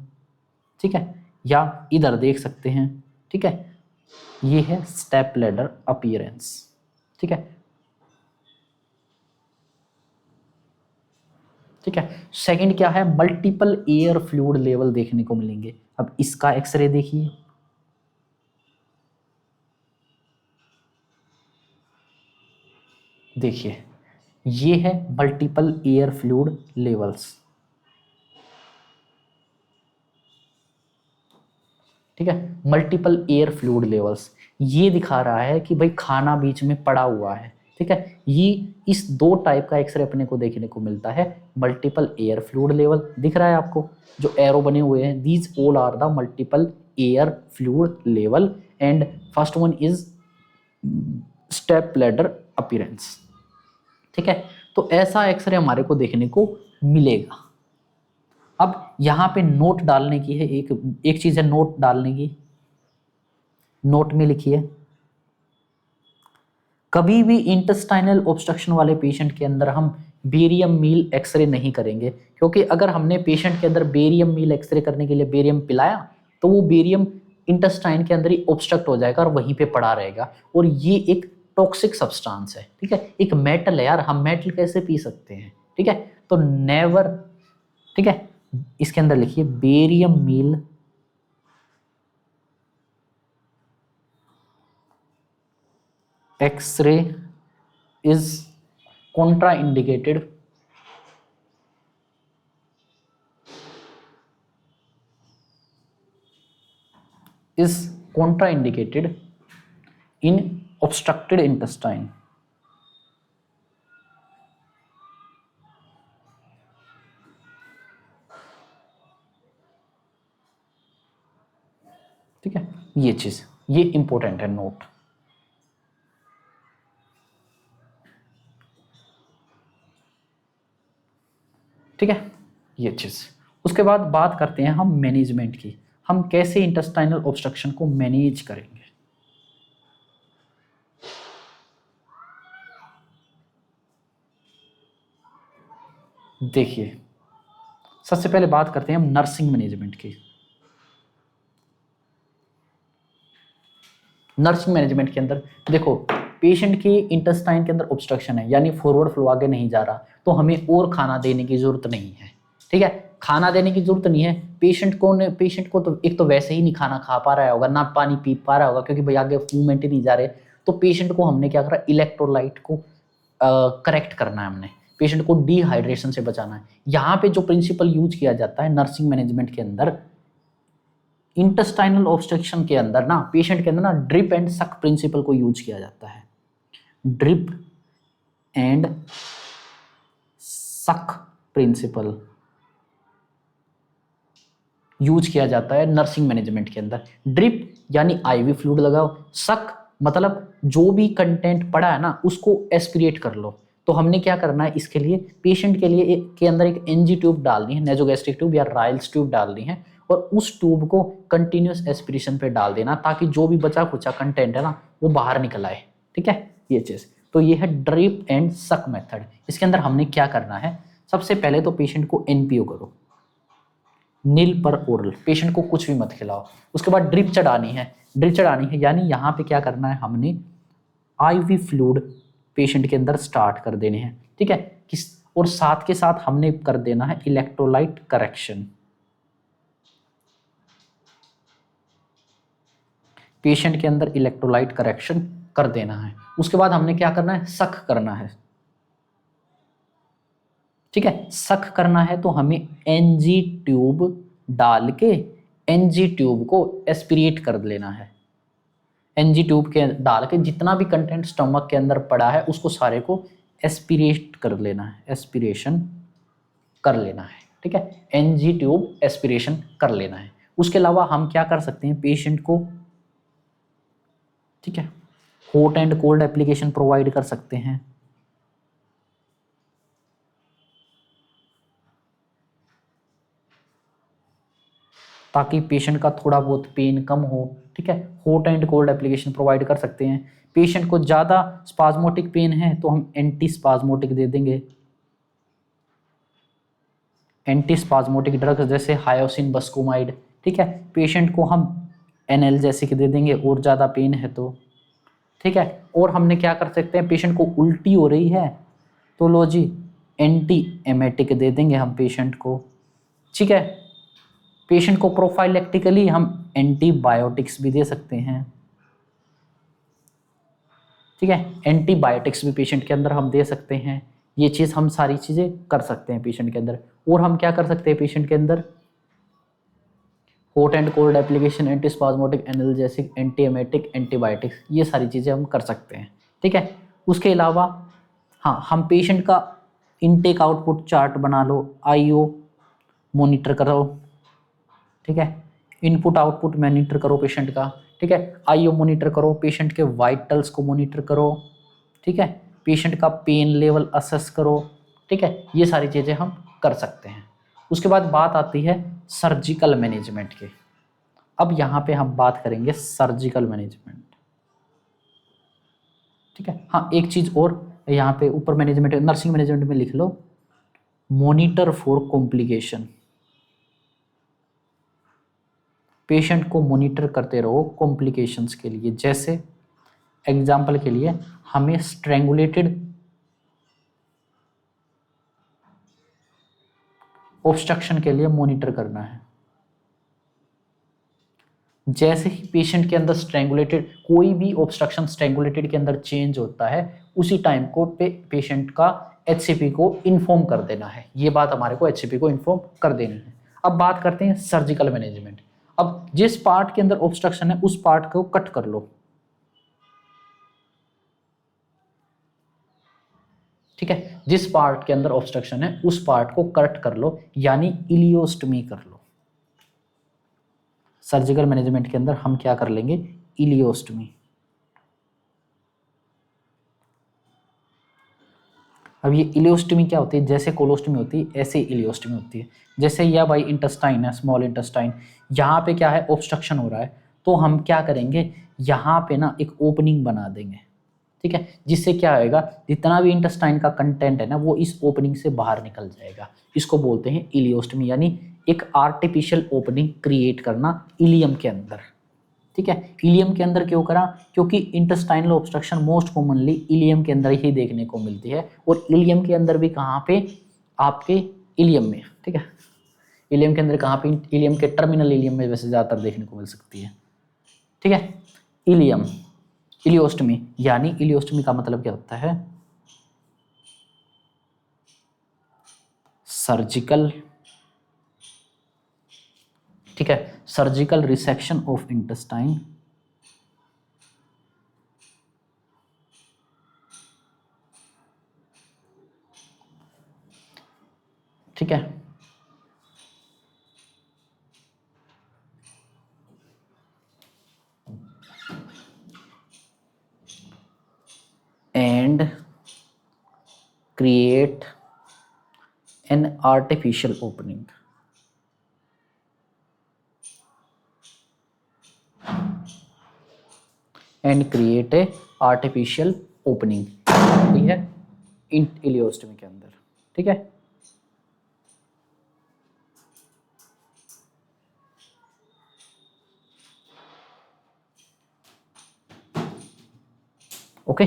ठीक है, या इधर देख सकते हैं, ठीक है। ये है स्टेप लैडर अपीयरेंस, ठीक है, ठीक है। सेकंड क्या है, मल्टीपल एयर फ्लूइड लेवल देखने को मिलेंगे। अब इसका एक्सरे देखिए, देखिए ये है मल्टीपल एयर फ्लूइड लेवल्स, ठीक है, मल्टीपल एयर फ्लूइड लेवल्स। ये दिखा रहा है कि भाई खाना बीच में पड़ा हुआ है, ठीक है। ये इस दो टाइप का एक्सरे अपने को देखने को मिलता है। मल्टीपल एयर फ्लूइड लेवल दिख रहा है आपको, जो एरो बने हुए हैं, these all are the multiple air fluid level, and first one is step ladder appearance, ठीक है। तो ऐसा एक्सरे हमारे को देखने को मिलेगा। अब यहाँ पे नोट डालने की है, एक चीज है नोट डालने की, नोट में लिखिए कभी भी इंटेस्टाइनल ऑब्स्ट्रक्शन वाले पेशेंट के अंदर हम बेरियम मील एक्सरे नहीं करेंगे, क्योंकि अगर हमने पेशेंट के अंदर बेरियम मील एक्सरे करने के लिए बेरियम पिलाया तो वो बेरियम इंटेस्टाइन के अंदर ही ऑब्स्ट्रक्ट हो जाएगा और वहीं पे पड़ा रहेगा, और ये एक टॉक्सिक सब्सटेंस है, ठीक है, एक मेटल है यार, हम मेटल कैसे पी सकते हैं, ठीक है। तो नेवर, ठीक है, इसके अंदर लिखिए barium meal X-ray is contraindicated is contraindicated in obstructed intestine, ठीक है। ये चीज, ये इंपॉर्टेंट है नोट। ठीक है, ये चीज़। उसके बाद बात करते हैं हम मैनेजमेंट की, हम कैसे इंटेस्टाइनल ऑब्स्ट्रक्शन को मैनेज करेंगे। देखिए, सबसे पहले बात करते हैं हम नर्सिंग मैनेजमेंट की। नर्सिंग मैनेजमेंट के अंदर देखो, पेशेंट की इंटेस्टाइन के अंदर ऑब्स्ट्रक्शन है, यानी फॉरवर्ड फ्लो आगे नहीं जा रहा, तो हमें और खाना देने की जरूरत नहीं है। ठीक है, खाना देने की जरूरत नहीं है। पेशेंट को तो एक तो वैसे ही नहीं खाना खा पा रहा होगा, ना पानी पी पा रहा होगा, क्योंकि भाई आगे मूवमेंट ही नहीं जा रहे। तो पेशेंट को हमने क्या करा, इलेक्ट्रोलाइट को करेक्ट करना है, हमने पेशेंट को डिहाइड्रेशन से बचाना है। यहाँ पे जो प्रिंसिपल यूज किया जाता है नर्सिंग मैनेजमेंट के अंदर, इंटेस्टाइनल ऑब्स्ट्रक्शन के अंदर ना, पेशेंट के अंदर ना ड्रिप एंड सक प्रिंसिपल को यूज किया जाता है। ड्रिप एंड सक प्रिंसिपल यूज किया जाता है नर्सिंग मैनेजमेंट के अंदर। ड्रिप यानी आईवी फ्लूइड लगाओ, सक मतलब जो भी कंटेंट पड़ा है ना उसको एस्पिरेट कर लो। तो हमने क्या करना है, इसके लिए पेशेंट के लिए के अंदर एक एनजी ट्यूब डालनी है, नेजोगैस्ट्रिक ट्यूब या राइल्स ट्यूब डालनी है, और उस ट्यूब को कंटिन्यूस एस्पिरेशन पे डाल देना, ताकि जो भी बचा कुचा कंटेंट है ना वो बाहर निकल आए। ठीक है, ये चीज़। तो ये है ड्रिप एंड सक मेथड। इसके अंदर हमने क्या करना है, सबसे पहले तो पेशेंट को एनपीओ करो, नील पर ओरल, पेशेंट को कुछ भी मत खिलाओ। उसके बाद ड्रिप चढ़ानी है, ड्रिप चढ़ानी है यानी यहाँ पे क्या करना है, हमने आईवी फ्लूइड पेशेंट के अंदर स्टार्ट कर देने हैं। ठीक है, किस और साथ के साथ हमने कर देना है इलेक्ट्रोलाइट करेक्शन। पेशेंट के अंदर इलेक्ट्रोलाइट करेक्शन कर देना है। उसके बाद हमने क्या करना है, सक करना है। ठीक है, सक करना है तो हमें एनजी ट्यूब डाल के एनजी ट्यूब को एस्पिरेट कर लेना है। एनजी ट्यूब के डाल के जितना भी कंटेंट स्टमक के अंदर पड़ा है उसको सारे को एस्पिरेट कर लेना है, एस्पिरेशन कर लेना है। ठीक है, एनजी ट्यूब एस्पिरेशन कर लेना है। उसके अलावा हम क्या कर सकते हैं, पेशेंट को, ठीक है, hot and cold application provide कर सकते हैं। ताकि पेशेंट का थोड़ा बहुत पेन कम हो। ठीक है, hot and cold application provide कर सकते हैं। पेशेंट को ज़्यादा स्पाज्मोटिक पेन है तो हम एंटी स्पाज्मोटिक दे देंगे, एंटी स्पाज्मोटिक ड्रग्स जैसे हायोसिन बस्कोमाइड। ठीक है, पेशेंट को हम एनाल्जेसिक दे देंगे और ज़्यादा पेन है तो। ठीक है, और हमने क्या कर सकते हैं, पेशेंट को उल्टी हो रही है तो लो जी एंटी एमेटिक दे देंगे हम पेशेंट को। ठीक है, पेशेंट को प्रोफाइलेक्टिकली हम एंटीबायोटिक्स भी दे सकते हैं। ठीक है, एंटीबायोटिक्स भी पेशेंट के अंदर हम दे सकते हैं। ये चीज़ हम सारी चीज़ें कर सकते हैं पेशेंट के अंदर। और हम क्या कर सकते हैं पेशेंट के अंदर, hot and cold application, anti spasmodic, analgesic, anti emetic, antibiotics, ये सारी चीज़ें हम कर सकते हैं। ठीक है, उसके अलावा हाँ, हम पेशेंट का इनटेक आउटपुट चार्ट बना लो, आईओ मॉनिटर करो। ठीक है, इनपुट आउटपुट मॉनिटर करो पेशेंट का। ठीक है, आईओ मॉनिटर करो, पेशेंट के वाइटल्स को मॉनिटर करो। ठीक है, पेशेंट का पेन लेवल असेस करो। ठीक है, ये सारी चीज़ें हम कर सकते हैं। उसके बाद बात आती है सर्जिकल मैनेजमेंट की। अब यहाँ पे हम बात करेंगे सर्जिकल मैनेजमेंट। ठीक है, हाँ एक चीज़ और यहाँ पे ऊपर मैनेजमेंट, नर्सिंग मैनेजमेंट में लिख लो, मॉनिटर फॉर कॉम्प्लिकेशन। पेशेंट को मॉनिटर करते रहो कॉम्प्लिकेशंस के लिए। जैसे एग्जाम्पल के लिए हमें स्ट्रेंगुलेटेड ऑब्स्ट्रक्शन के लिए मॉनिटर करना है। जैसे ही पेशेंट के अंदर स्ट्रेंगुलेटेड, कोई भी ऑब्स्ट्रक्शन स्ट्रेंगुलेटेड के अंदर चेंज होता है, उसी टाइम को पेशेंट का एचसीपी को इन्फॉर्म कर देना है। ये बात हमारे को एचसीपी को इन्फॉर्म कर देनी है। अब बात करते हैं सर्जिकल मैनेजमेंट। अब जिस पार्ट के अंदर ऑब्स्ट्रक्शन है उस पार्ट को कट कर लो। ठीक है, जिस पार्ट के अंदर ऑब्स्ट्रक्शन है उस पार्ट को कट कर लो, यानी इलियोस्टमी कर लो। सर्जिकल मैनेजमेंट के अंदर हम क्या कर लेंगे, इलियोस्टमी। अब ये इलियोस्टमी क्या होती है, जैसे कोलोस्टमी होती है ऐसे इलियोस्टमी होती है। जैसे यह भाई इंटेस्टाइन है, स्मॉल इंटेस्टाइन, यहाँ पे क्या है, ऑब्स्ट्रक्शन हो रहा है, तो हम क्या करेंगे, यहाँ पे ना एक ओपनिंग बना देंगे, ठीक है, जिससे क्या होएगा, जितना भी इंटेस्टाइन का कंटेंट है ना वो इस ओपनिंग से बाहर निकल जाएगा। इसको बोलते हैं इलियोस्टमी, यानी एक आर्टिफिशियल ओपनिंग क्रिएट करना इलियम के अंदर, ठीक है। इलियम के अंदर क्यों करा, क्योंकि intestinal obstruction most commonly ileum के अंदर ही देखने को मिलती है, और इलियम के अंदर भी कहाँ पे, आपके इलियम में, ठीक है, इलियम के अंदर कहाँ पे, इलियम के टर्मिनल इलियम में वैसे ज़्यादातर देखने को मिल सकती है, ठीक है। इलियम, इलियोस्टमी, यानी इलियोस्टमी का मतलब क्या होता है, सर्जिकल, ठीक है, सर्जिकल रिसेक्शन ऑफ इंटेस्टाइन, ठीक है, and create an artificial opening, and create a artificial opening, ठीक है, इन इलियोस्टमी के अंदर, ठीक है। ओके,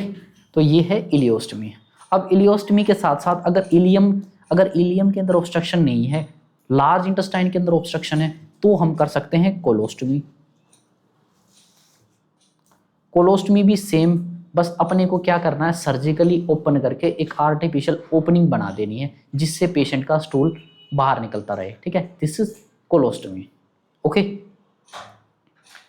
तो ये है इलियोस्टमी। अब इलियोस्टमी के साथ साथ अगर इलियम के अंदर ऑब्स्ट्रक्शन नहीं है, लार्ज इंटेस्टाइन के अंदर ऑब्स्ट्रक्शन है, तो हम कर सकते हैं कोलोस्टमी। कोलोस्टमी भी सेम, बस अपने को क्या करना है, सर्जिकली ओपन करके एक आर्टिफिशियल ओपनिंग बना देनी है, जिससे पेशेंट का स्टूल बाहर निकलता रहे, ठीक है, दिस इज कोलोस्टमी। ओके,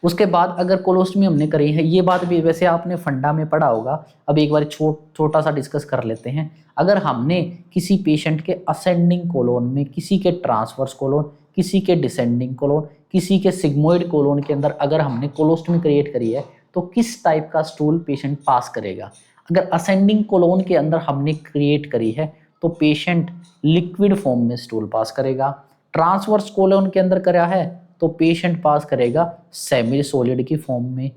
उसके बाद अगर कोलोस्टमी हमने करी है, ये बात भी वैसे आपने फंडा में पढ़ा होगा, अब एक बार छोटा सा डिस्कस कर लेते हैं। अगर हमने किसी पेशेंट के असेंडिंग कोलोन में, किसी के ट्रांसवर्स कोलोन, किसी के डिसेंडिंग कोलोन, किसी के सिग्मोइड कोलोन के अंदर अगर हमने कोलोस्टमी क्रिएट करी है, तो किस टाइप का स्टूल पेशेंट पास करेगा। अगर असेंडिंग कोलोन के अंदर हमने क्रिएट करी है, तो पेशेंट लिक्विड फॉर्म में स्टूल पास करेगा। ट्रांसवर्स कोलोन के अंदर करा है, तो पेशेंट पास करेगा सेमी सॉलिड की फॉर्म में,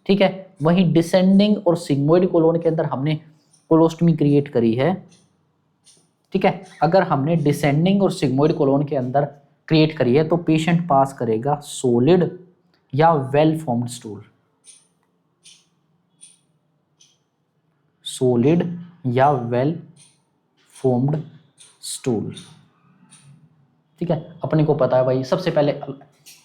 ठीक है। वहीं डिसेंडिंग और सिग्मोइड कोलोन के अंदर हमने कोलोस्टमी क्रिएट करी है, ठीक है, अगर हमने डिसेंडिंग और सिग्मोइड कोलोन के अंदर क्रिएट करी है, तो पेशेंट पास करेगा सॉलिड या वेल फॉर्म्ड स्टूल, सॉलिड या वेल फॉर्म्ड स्टूल, ठीक है। अपने को पता है भाई, सबसे पहले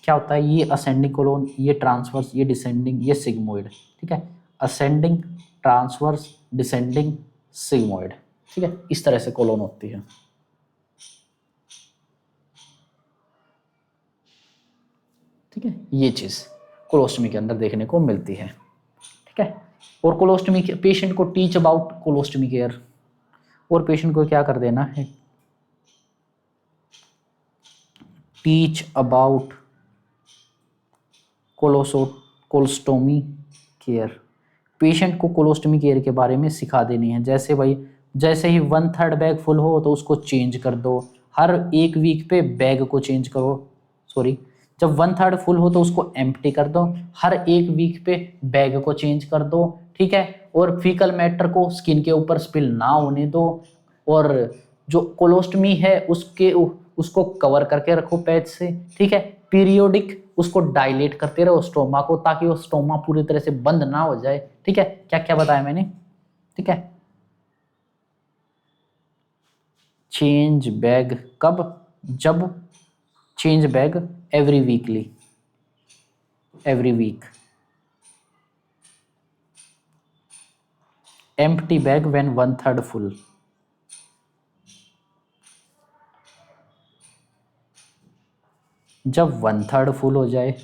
क्या होता है, ये असेंडिंग कोलोन, ये ट्रांसवर्स, ये डिसेंडिंग, ये सिग्मोइड, ठीक है, असेंडिंग, ट्रांसवर्स, डिसेंडिंग, सिग्मोइड, ठीक है, इस तरह से कोलोन होती है, ठीक है। ये चीज कोलोस्टमी के अंदर देखने को मिलती है, ठीक है। और कोलोस्टमी के पेशेंट को टीच अबाउट कोलोस्टमी केयर, और पेशेंट को क्या कर देना है, teach about colostomy care, patient को कोलोस्टमी केयर के बारे में सिखा देनी है। जैसे भाई, जैसे ही 1/3 बैग फुल हो तो उसको चेंज कर दो, हर एक वीक पे बैग को चेंज करो, सॉरी, जब 1/3 फुल हो तो उसको एम्प्टी कर दो, हर एक वीक पे बैग को चेंज कर दो, ठीक है। और फीकल मैटर को स्किन के ऊपर स्पिल ना होने दो, और जो कोलोस्टमी है उसको कवर करके रखो पैच से, ठीक है। पीरियोडिक उसको डायलेट करते रहो स्टोमा को, ताकि वो स्टोमा पूरी तरह से बंद ना हो जाए, ठीक है। क्या क्या बताया मैंने, ठीक है। चेंज बैग कब, जब change bag every weekly, every week. Empty bag when 1/3 full, जब 1/3 फुल हो जाए।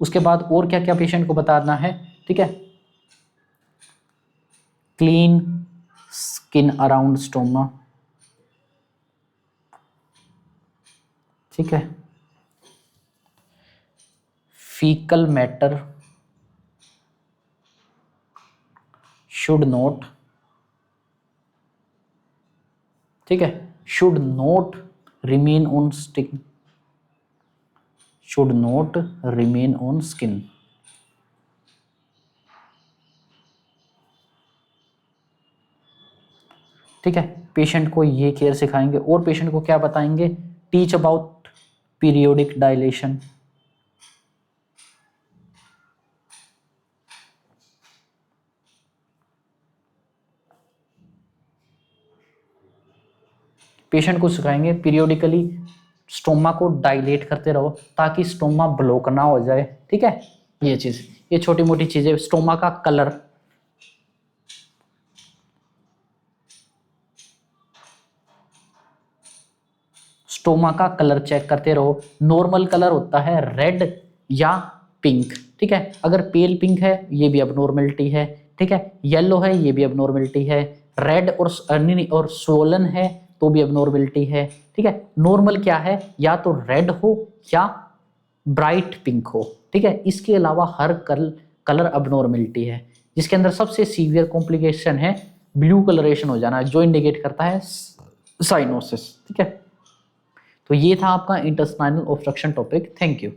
उसके बाद और क्या क्या पेशेंट को बताना है, ठीक है, क्लीन स्किन अराउंड स्टोमा, ठीक है, फीकल मैटर शुड नॉट ठीक है, should not remain on skin, should not remain on skin. ठीक है, पेशेंट को ये केयर सिखाएंगे और पेशेंट को क्या बताएंगे, teach about periodic dilation, patient को सिखाएंगे पीरियोडिकली स्टोमा को डायलेट करते रहो ताकि स्टोमा ब्लॉक ना हो जाए। ठीक है, ये चीज, ये छोटी मोटी चीजें। स्टोमा का कलर, स्टोमा का कलर चेक करते रहो। नॉर्मल कलर होता है रेड या पिंक। ठीक है, अगर पेल पिंक है ये भी अबनॉर्मलिटी है। ठीक है, येलो है ये भी अबनॉर्मलिटी है। रेड और स्वोलन है तो भी अबनॉर्मलिटी है। ठीक है, नॉर्मल क्या है, या तो रेड हो या ब्राइट पिंक हो। ठीक है, इसके अलावा हर कलर अबनॉर्मलिटी है। जिसके अंदर सबसे सीवियर कॉम्प्लिकेशन है ब्लू कलरेशन हो जाना, जो इंडिकेट करता है साइनोसिस। ठीक है, तो ये था आपका intestinal obstruction topic. Thank you.